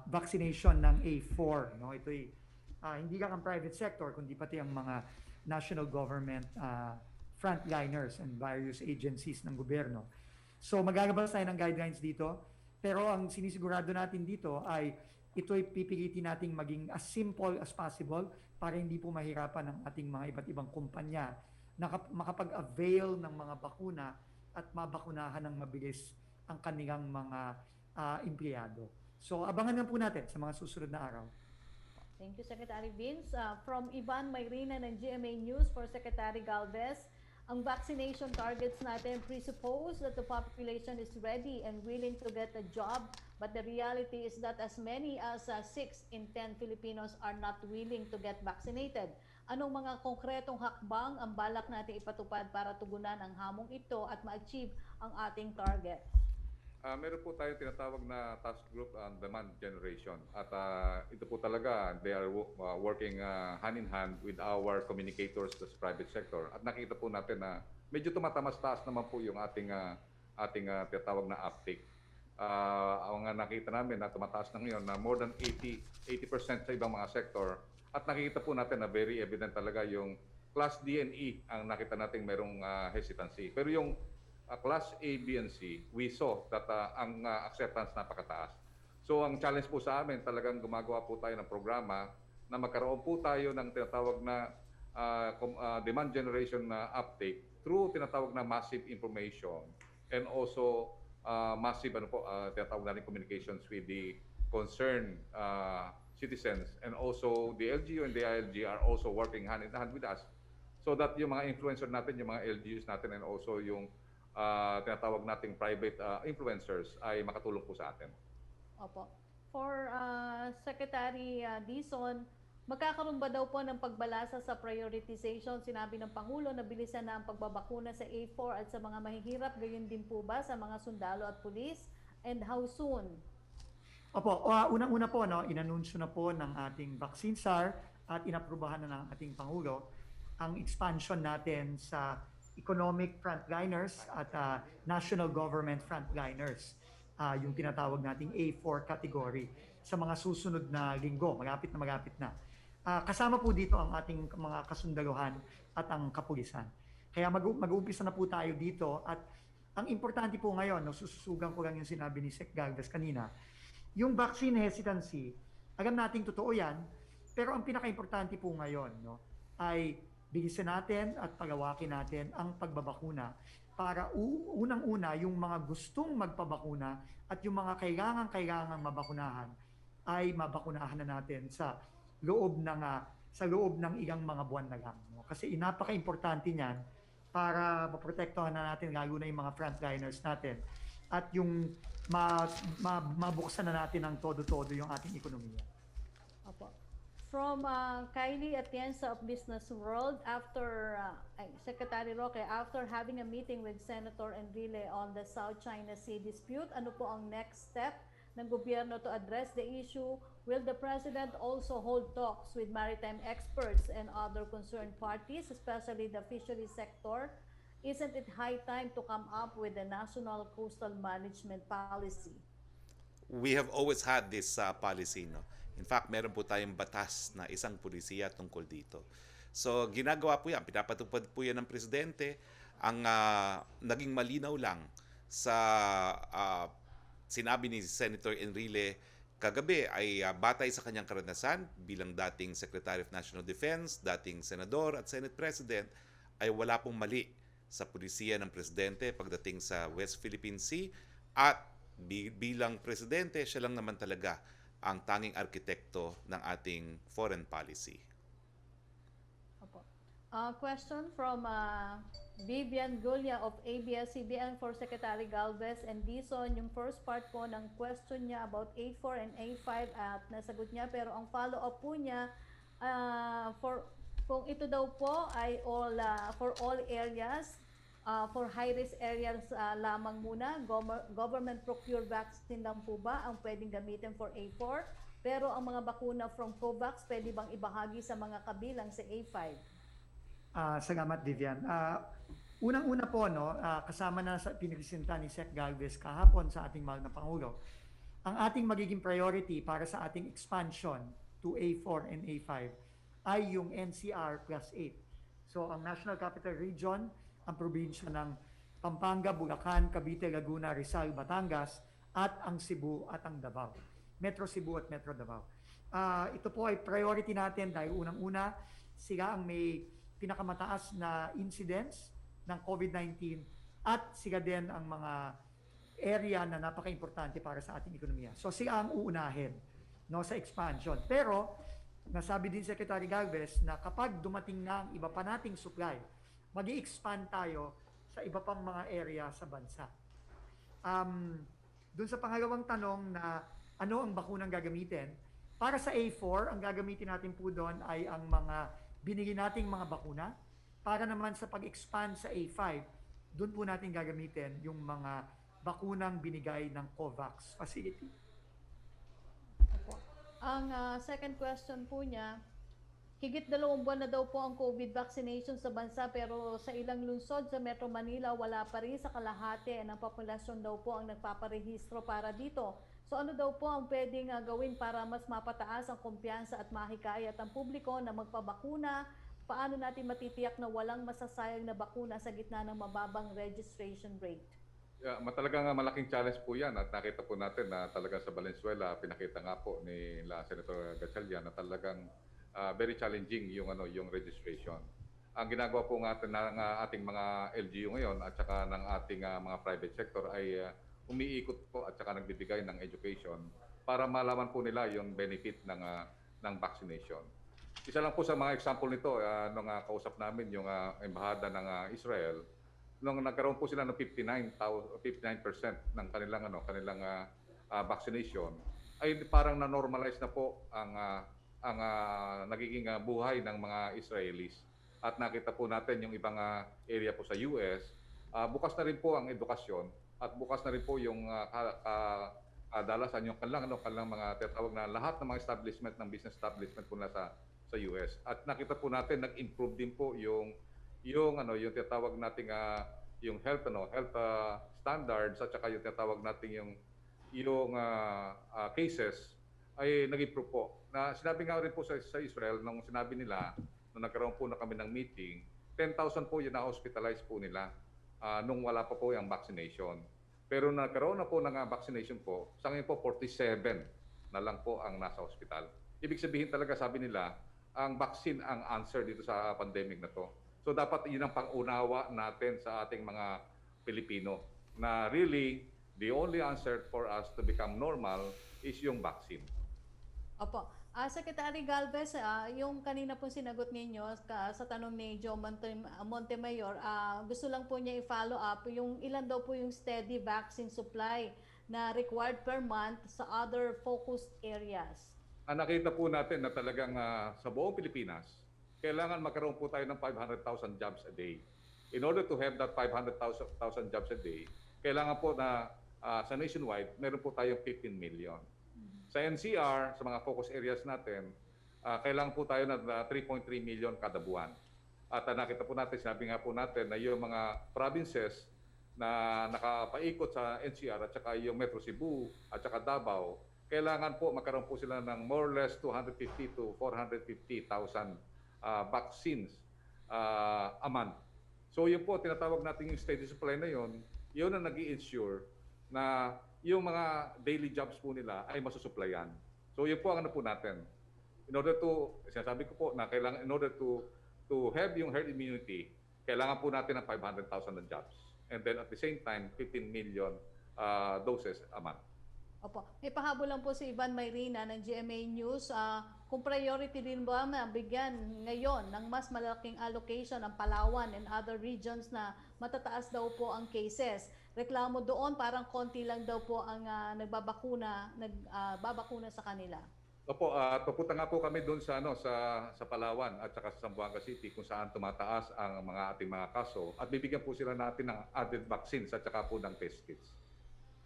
vaccination ng A4. No? Ito'y hindi lang ang private sector, kundi pati ang mga national government frontliners and various agencies ng gobyerno. So maglalabas tayo ng guidelines dito, pero ang sinisigurado natin dito ay ito'y pipilitin nating maging as simple as possible para hindi po mahirapan ng ating mga iba't ibang kumpanya na makapag-avail ng mga bakuna at mabakunahan ng mabilis ang kanilang mga empleyado. So abangan lang po natin sa mga susunod na araw. Thank you, Secretary Vince. From Ivan Mayrina ng GMA News for Secretary Galvez, ang vaccination targets natin presuppose that the population is ready and willing to get a job, but the reality is that as many as 6 in 10 Filipinos are not willing to get vaccinated. Anong mga konkretong hakbang ang balak natin ipatupad para tugunan ang hamong ito at ma-achieve ang ating target? Meron po tayong tinatawag na task group on demand generation. At ito po talaga, they are working hand in hand with our communicators sa private sector. At nakita po natin na medyo tumatamas-taas naman po yung ating tinatawag na uptake. Ang nakita namin na tumataas na ngayon na more than 80% sa ibang mga sector. At nakikita po natin na very evident talaga yung Class D and E ang nakita natin merong hesitancy. Pero yung Class A, B, and C, we saw that ang acceptance napakataas. So ang challenge po sa amin, talagang gumagawa po tayo ng programa na magkaroon po tayo ng tinatawag na demand generation na uptake through tinatawag na massive information and also massive tinatawag natin communications with the concerned citizens, and also the LGU and the ILG are also working hand in hand with us so that yung mga influencer natin, yung mga LGUs natin, and also yung tinatawag nating private influencers ay makatulong po sa atin. Opo. For Secretary Dizon, magkakaroon ba daw po ng pagbalasa sa prioritization? Sinabi ng Pangulo na bilisan na ang pagbabakuna sa A4 at sa mga mahihirap, gayon din po ba sa mga sundalo at pulis? And how soon? Opo, unang-una po, no, inanunsyo na po ng ating vaccine SAR at inaprubahan na ng ating Pangulo ang expansion natin sa economic frontliners at national government frontliners, yung tinatawag nating A4 category sa mga susunod na linggo, malapit na. Kasama po dito ang ating mga kasundaluhan at ang kapulisan. Kaya mag-uumpisa na po tayo dito at ang importante po ngayon, no, sususugan ko lang yung sinabi ni Sec. Galvez kanina, yung vaccine hesitancy, alam nating totoo yan, pero ang pinaka-importante po ngayon, no, ay bilisan natin at palawakin natin ang pagbabakuna para unang-una yung mga gustong magpabakuna at yung mga kailangang mabakunahan ay mabakunahan na natin sa loob ng ilang mga buwan na lang. No? Kasi napaka-importante niyan para maprotektahan na natin lalo na yung mga frontliners natin at yung mabuksan na natin ng todo-todo yung ating ekonomiya. Opo. From Kylie Atienza of Business World, after Secretary Roque, after having a meeting with Senator Enrile on the South China Sea dispute, ano po ang next step ng gobyerno to address the issue? Will the President also hold talks with maritime experts and other concerned parties, especially the fisheries sector? Isn't it high time to come up with a national coastal management policy? We have always had this policy, no? In fact, meron po tayong batas na isang pulisiya tungkol dito. So, ginagawa po yan. Pinapatupad po yan ng Presidente. Ang naging malinaw lang sa sinabi ni Senator Enrile kagabi ay batay sa kanyang karanasan bilang dating Secretary of National Defense, dating Senador at Senate President, ay wala pong mali sa pulisiya ng Presidente pagdating sa West Philippine Sea at bilang Presidente, siya lang naman talaga ang tanging arkitekto ng ating foreign policy. Opo. Question from Vivian Gulia of ABS-CBN for Secretary Galvez and Dizon. Yung first part po ng question niya about A4 and A5 at nasagot niya, pero ang follow-up po niya kung ito daw po ay for all areas for high-risk areas lamang muna, government procure vaccine lang po ba ang pwedeng gamitin for A4? Pero ang mga bakuna from COVAX, pwede bang ibahagi sa mga kabilang sa A5? Salamat, Vivian. Unang-una po, no, kasama na sa pinagsisinta ni Sec. Galvez kahapon sa ating mahal na Pangulo, ang ating magiging priority para sa ating expansion to A4 and A5 ay yung NCR plus 8. So ang National Capital Region, ang probinsya ng Pampanga, Bulacan, Cavite, Laguna, Rizal, Batangas, at ang Cebu at ang Davao. Metro Cebu at Metro Davao. Ito po ay priority natin dahil unang-una, sila ang may pinakamataas na incidence ng COVID-19 at sila din ang mga area na napaka-importante para sa ating ekonomiya. So sila ang uunahin, no, sa expansion. Pero nasabi din Secretary Galvez na kapag dumating na ang iba pa nating supply, mag-i-expand tayo sa iba pang mga area sa bansa. Doon sa pangalawang tanong na ano ang bakunang gagamitin, para sa A4, ang gagamitin natin po doon ay ang mga binili nating mga bakuna. Para naman sa pag-expand sa A5, doon po natin gagamitin yung mga bakunang binigay ng COVAX facility. Ang second question po niya, higit 2 buwan na daw po ang COVID vaccination sa bansa pero sa ilang lungsod sa Metro Manila wala pa rin sa kalahati ng populasyon daw po ang nagpaparehistro para dito. So ano daw po ang pwedeng gawin para mas mapataas ang kumpiyansa at mahikayat ang publiko na magpabakuna? Paano natin matitiyak na walang masasayang na bakuna sa gitna ng mababang registration rate? Talagang malaking challenge po yan at nakita po natin na talagang sa Valenzuela, pinakita nga po ni Senator Gatchalian na talagang very challenging yung registration. Ang ginagawa po natin ng ating mga LGU ngayon at saka ng ating mga private sector ay umiikot po at saka nagbibigay ng education para malaman po nila yung benefit ng vaccination. Isa lang po sa mga example nito, nung kausap namin yung embahada ng Israel, nung nagkaroon po sila ng 59% ng kanilang vaccination, ay parang na-normalize na po ang nagiging buhay ng mga Israelis. At nakita po natin yung ibang area po sa US, bukas na rin po ang edukasyon at bukas na rin po yung kadalasan yung kanilang mga tinatawag na lahat ng mga establishment ng business establishment po na sa US. At nakita po natin nag-improve din po yung tinatawag nating yung health standards at saka yung tinatawag nating yung cases ay nag-improve po. Na sinabi nga rin po sa Israel nung sinabi nila nung nagkaroon po na kami ng meeting, 10,000 po yung na-hospitalize po nila nung wala pa po yung vaccination. Pero nagkaroon na po ng vaccination po, sa ngayon po 47 na lang po ang nasa hospital. Ibig sabihin talaga, sabi nila, ang vaccine ang answer dito sa pandemic na to. So dapat yun ang pang-unawa natin sa ating mga Pilipino na really the only answer for us to become normal is yung vaccine. Opo. Secretary Galvez, yung kanina pong sinagot ninyo sa tanong ni Joe Montemayor, gusto lang po niya i-follow up yung ilan daw po yung steady vaccine supply na required per month sa other focused areas. Nakita po natin na talagang sa buong Pilipinas, kailangan magkaroon po tayo ng 500,000 jobs a day. In order to have that 500,000 jobs a day, kailangan po na sa nationwide, meron po tayong 15 million. Sa NCR, sa mga focus areas natin, kailangan po tayo ng 3.3 million kada buwan. At nakita po natin, sinabi nga po natin na yung mga provinces na nakapaikot sa NCR at saka yung Metro Cebu at saka Davao, kailangan po magkaroon po sila ng more or less 250 to 450,000 vaccines a month. So yun po, tinatawag natin yung steady supply na yun ang nag-i-ensure na yung mga daily jobs po nila ay masusuplayan. So yun po ang po natin. In order to, sinasabi ko po na kailangan, in order to have yung herd immunity, kailangan po natin ng 500,000 na jobs. And then at the same time, 15 million doses a month. Opo. May pahabol lang po si Ivan Mayrina ng GMA News. Kung priority din ba na bigyan ngayon ng mas malaking allocation ng Palawan and other regions na matataas daw po ang cases. Reklamo doon, parang konti lang daw po ang nagbabakuna sa kanila. Opo, pupunta nga po kami doon sa sa Palawan at saka sa Zamboanga City kung saan tumataas ang mga ating mga kaso at bibigyan po sila natin ng added vaccines at saka po ng test kits.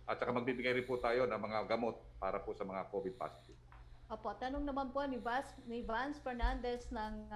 At saka magbibigay rin po tayo ng mga gamot para po sa mga COVID positive. Opo, tanong naman po ni Vance Fernandez ng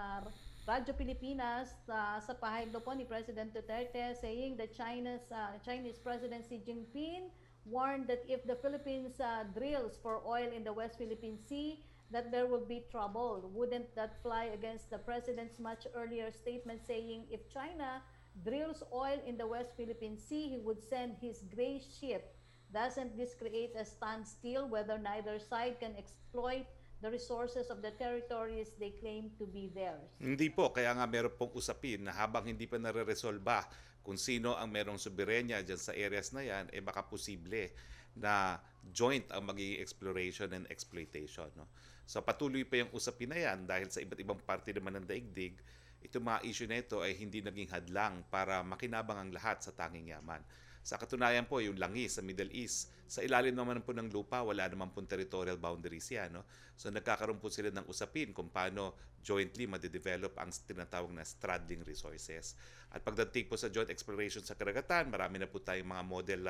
Radyo Pilipinas sa pahayag daw po ni President Duterte saying that Chinese President Xi Jinping warned that if the Philippines drills for oil in the West Philippine Sea, that there will be trouble. Wouldn't that fly against the President's much earlier statement saying if China drills oil in the West Philippine Sea, he would send his gray ship? Doesn't this create a standstill whether neither side can exploit the resources of the territories they claim to be theirs? Hindi po, kaya nga meron pong usapin na habang hindi pa nare-resolba kung sino ang merong soberenya dyan sa areas na yan, baka posible na joint ang magiging exploration and exploitation. No? So patuloy pa yung usapin na yan dahil sa iba't ibang parte naman ng daigdig, itong mga issue na ito ay hindi naging hadlang para makinabang ang lahat sa tanging yaman. Sa katunayan po, yung langis sa Middle East, sa ilalim naman po ng lupa, wala naman pong territorial boundaries yan. No? So nagkakaroon po sila ng usapin kung paano jointly madidevelop ang tinatawag na straddling resources. At pagdating po sa joint exploration sa karagatan, marami na po tayong mga model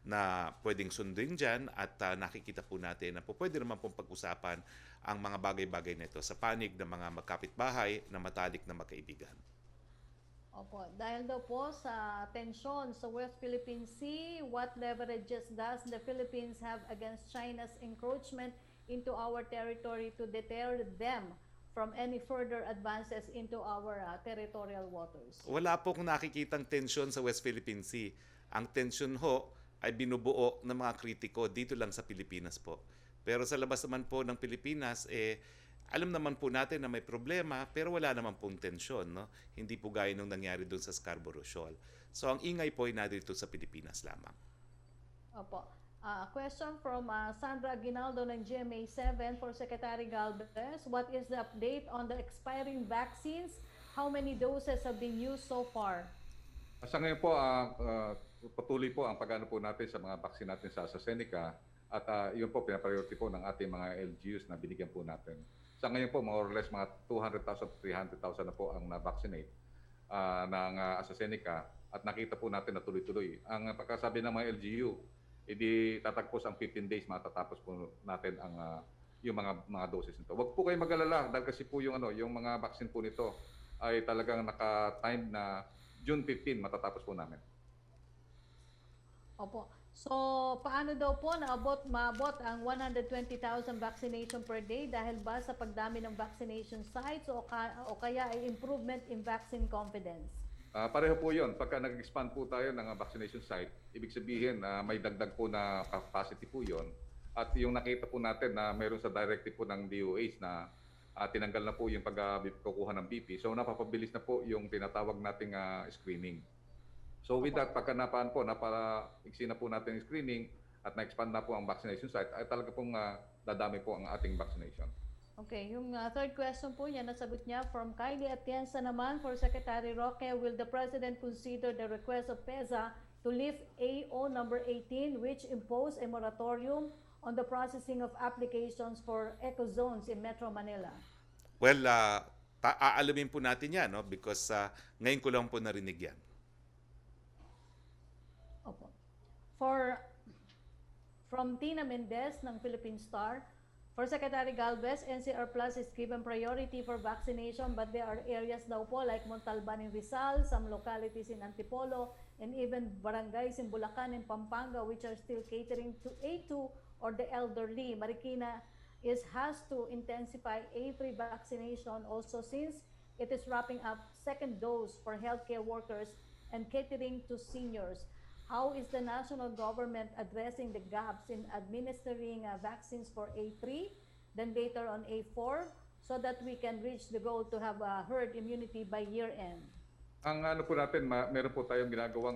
na pwedeng sundin dyan at nakikita po natin na po pwede naman pong pag-usapan ang mga bagay-bagay nito sa panig ng mga magkapitbahay na matalik na magkaibigan. Opo, dahil daw po sa tensyon sa West Philippine Sea, what leverages does the Philippines have against China's encroachment into our territory to deter them from any further advances into our territorial waters? Wala po kung nakikitang tensyon sa West Philippine Sea. Ang tensyon ho ay binubuo ng mga kritiko dito lang sa Pilipinas po. Pero sa labas naman po ng Pilipinas, alam naman po natin na may problema pero wala naman pong tensyon. No? Hindi po gaya nung nangyari doon sa Scarborough Shoal. So ang ingay po ay narito sa Pilipinas lamang. Opo. Question from Sandra Aguinaldo ng GMA7 for Secretary Galvez. What is the update on the expiring vaccines? How many doses have been used so far? Sa ngayon po, patuloy po ang pag-ano po natin sa mga vaccine natin sa AstraZeneca at yun po pinapriority po ng ating mga LGUs na binigyan po natin. Sa ngayon po, more or less mga 200,000 to 300,000 na po ang na-vaccinate ng AstraZeneca at nakita po natin na tuloy-tuloy. Ang pagkasabi ng mga LGU, hindi tatagpos ang 15 days, matatapos po natin ang yung mga doses nito. Huwag po kayo mag-alala dahil kasi po yung mga vaccine po nito ay talagang naka-time na June 15 matatapos po namin. Opo. So, paano daw po maabot ang 120,000 vaccination per day dahil ba sa pagdami ng vaccination sites o kaya ay improvement in vaccine confidence? Pareho po yun. Pagka nag-expand po tayo ng vaccination site, ibig sabihin na may dagdag po na capacity po yun. At yung nakita po natin na mayroon sa directive po ng DOH na tinanggal na po yung pagkukuha ng BP. So napapabilis na po yung tinatawag nating screening. So with that, pagka napara-iksi na po natin yung screening at na-expand na po ang vaccination site, ay talaga pong dadami po ang ating vaccination. Okay, yung third question po niya, nasagot niya from Kylie Atienza naman for Secretary Roque. Will the President consider the request of PEZA to lift AO number 18 which imposed a moratorium on the processing of applications for eco zones in Metro Manila? Well, aalamin po natin yan, no? Because ngayon ko lang po narinig yan. Opo. From Tina Mendez ng Philippine Star, for Secretary Galvez, NCR Plus is given priority for vaccination but there are areas daw po like Montalban in Rizal, some localities in Antipolo, and even barangays in Bulacan and Pampanga which are still catering to A2 or the elderly. Marikina has to intensify A3 vaccination also since it is wrapping up second dose for healthcare workers and catering to seniors. How is the national government addressing the gaps in administering vaccines for A3, then later on A4, so that we can reach the goal to have herd immunity by year-end? Ang po natin, meron po tayong ginagawang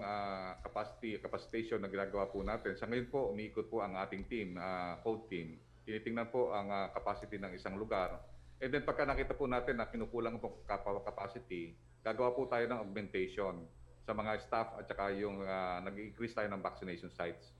capacitation na ginagawa po natin. Sa ngayon po, umiikot po ang ating team, code team. Tinitingnan po ang capacity ng isang lugar. And then pagka nakita po natin na kinukulang po capacity, gagawa po tayo ng augmentation sa mga staff at saka yung nag-increase tayo ng vaccination sites.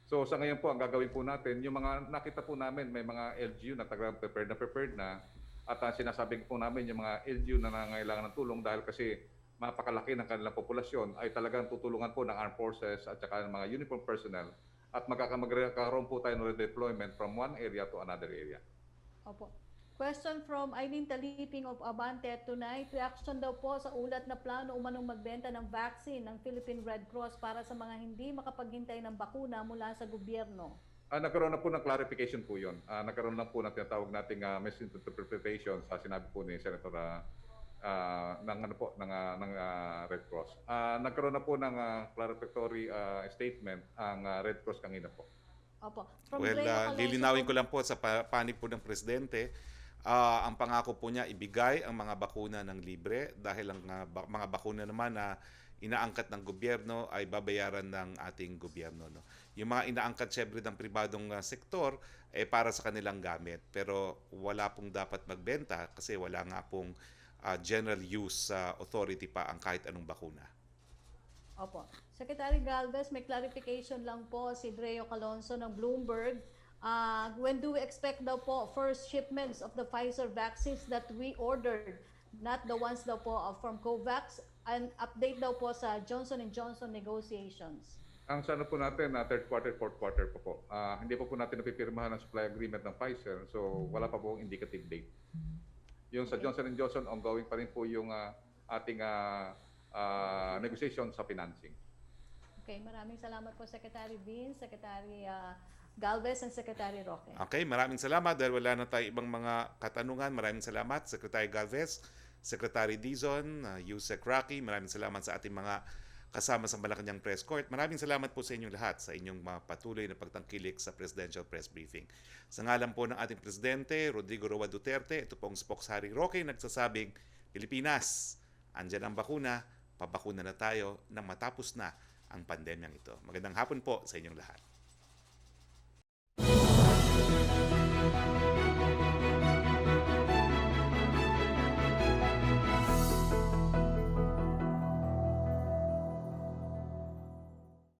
So sa ngayon po, ang gagawin po natin, yung mga nakita po namin, may mga LGU na talagang prepared na. At sinasabi po namin yung mga LGU na nangangailangan ng tulong dahil kasi mapakalaki ng kanilang populasyon ay talagang tutulungan po ng armed forces at saka ng mga uniform personnel. At magkakaroon po tayo ng redeployment from one area to another area. Opo. Question from Eileen Taliping of Abante tonight. Reaction daw po sa ulat na plano umanong magbenta ng vaccine ng Philippine Red Cross para sa mga hindi makapaghintay ng bakuna mula sa gobyerno. Nagkaroon na po ng clarification po yun. Nagkaroon na po ng tinatawag nating misinterpretation sa sinabi po ni Senator ng Red Cross. Nagkaroon na po ng clarificatory statement ang Red Cross kanina po. Opo. From Well, Drea Calonzo lilinawin po- ko lang po sa panig po ng Presidente, ang pangako po niya ibigay ang mga bakuna ng libre dahil ang mga bakuna naman na inaangkat ng gobyerno ay babayaran ng ating gobyerno. No? Yung mga inaangkat syempre ng pribadong sektor para sa kanilang gamit. Pero wala pong dapat magbenta kasi wala nga pong general use authority pa ang kahit anong bakuna. Opo. Secretary Galvez, may clarification lang po si Drea Calonzo ng Bloomberg. When do we expect daw po first shipments of the Pfizer vaccines that we ordered, not the ones daw po from COVAX, and update daw po sa Johnson & Johnson negotiations? Ang sana po natin, third quarter, fourth quarter po. Hindi po natin napipirmahan ng supply agreement ng Pfizer, so wala pa po indicative date. Yung sa Johnson & Johnson, ongoing pa rin po yung ating negotiation sa financing. Okay, maraming salamat po Secretary Vince, Secretary Galvez, and Secretary Roque. Okay, maraming salamat dahil wala na tayo ibang mga katanungan. Maraming salamat, Secretary Galvez, Secretary Dizon, Yusek Roque. Maraming salamat sa ating mga kasama sa Malacañang Press Court. Maraming salamat po sa inyong lahat sa inyong mga patuloy na pagtangkilik sa Presidential Press Briefing. Sa ngalan po ng ating Presidente, Rodrigo Roa Duterte, ito pong Spokesperson Roque nagsasabing, Pilipinas, andyan ang bakuna, pabakuna na tayo nang matapos na ang pandemyang ito. Magandang hapon po sa inyong lahat.